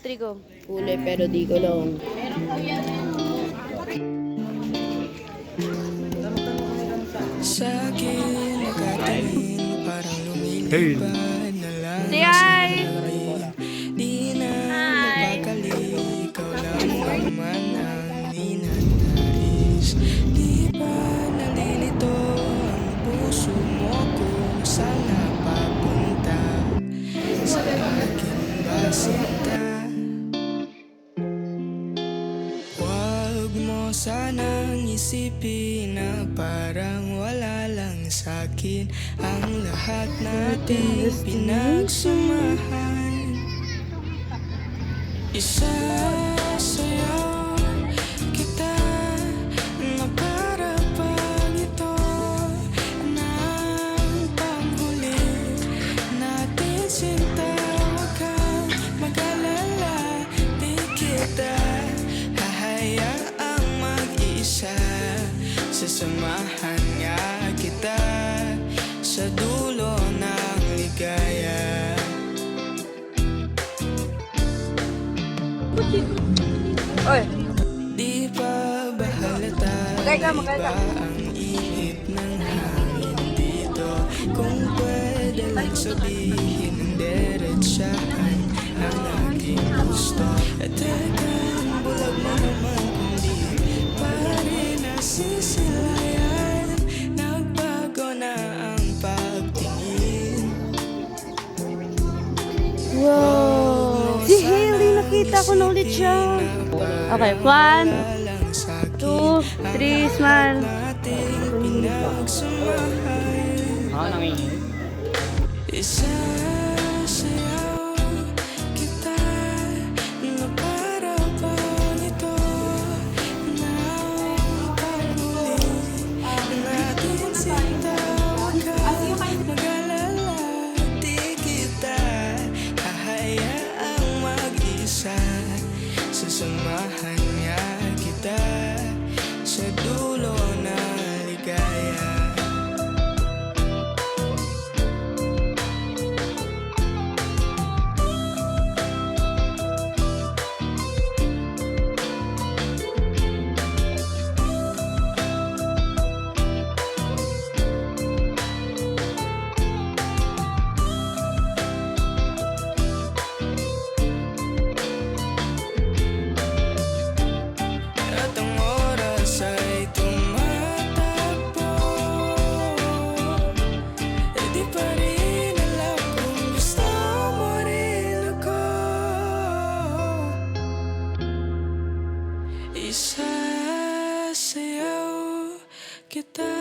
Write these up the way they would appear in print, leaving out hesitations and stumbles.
battery ko. Kulay pero di ko lang. Sa akin nakatingin parang lumilipad na lang. Say hi! Di na mapakali, ikaw lang naman ang ninanais. Di ba nalilito ang puso mo kung saan napapunta? Sa akin ba sinta? Huwag mo sanang isipin na parang wala lang sa'kin ang lahat nating pinagsamahan. Isasayaw kita na para pag ito ng panghuli natin sinta. Huwag kang mag-alala, di kita hahayaang mag-isa. Sasamahan nga kita sa dulo ng ligaya. Oy! Di pa ba halata? Magay ka. Ang ihip ng hangin dito? Kung pwede lang sabihin ng diretsahan ang aking gusto. At tekang bulag na naman kung di pa rin nasisilayan. Nagbago na ang pagtingin. Wow! Si Hailey, nakita ko na ulit siya. Okay, 1, 2, 3, smile. Isasayaw kita na para bang ito ng paghuli natin sinta. Huwag kang mag-alala, di kita hahayaang mag-isa. Sasamahan nga kita sa dulo ng ligaya. At ang oras ay tumatakbo, e di pa rin alam kung gusto mo rin ako. Isasayaw kita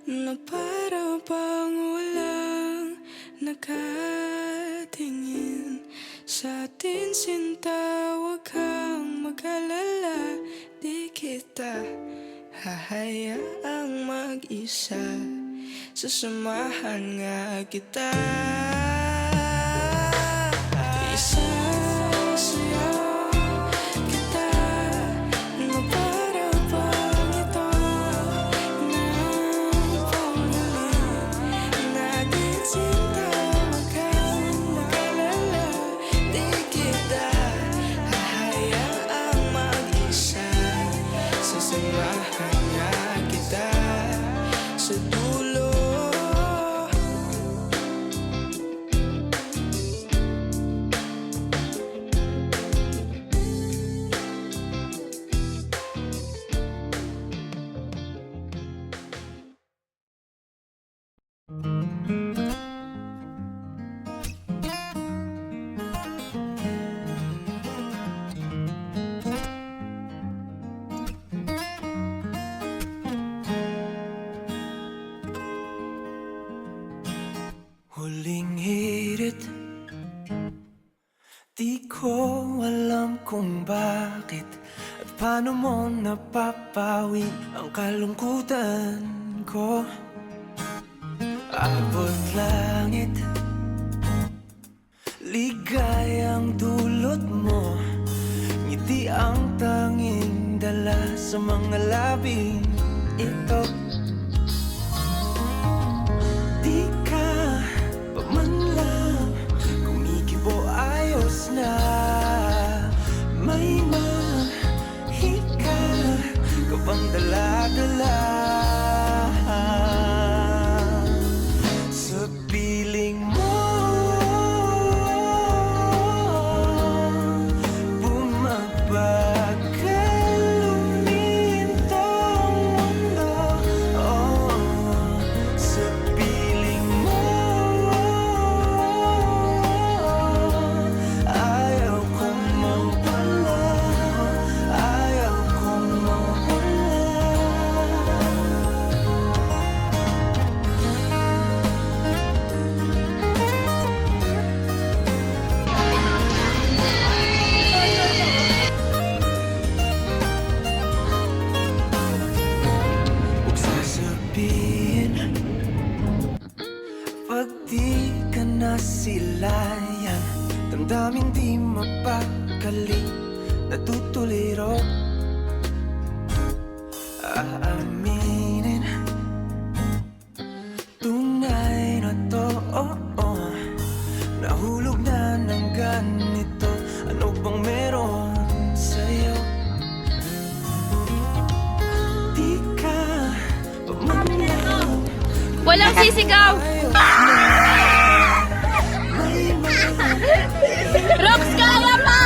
na para bang walang nakatingin sa atin sinta. Huwag kang mag-alala, di kita hahayaang mag-isa. Sasamahan nga kita. Isasayaw kita na para bang ito ng panghuli natin sinta. Huwag kang mag-alala, di kita hahayaang mag-isa. Sasamahan nga kita sa dulo. Huling hirit, di ko alam kung bakit at paano mo napapawi ang kalungkutan ko. Abot langit, ligayang dulot mo, ngiti ang tanging dala sa mga labing ito. Di ka pa man lang kumikibo, ayos na. masilayan. Damdamin di mapakali, natutuliro. Aaminin, tunay na to, nahulog na ng ganito. Ano bang meron sa'yo? Di ka pamamayaw. Walang sisigaw! Rox, kaya pa!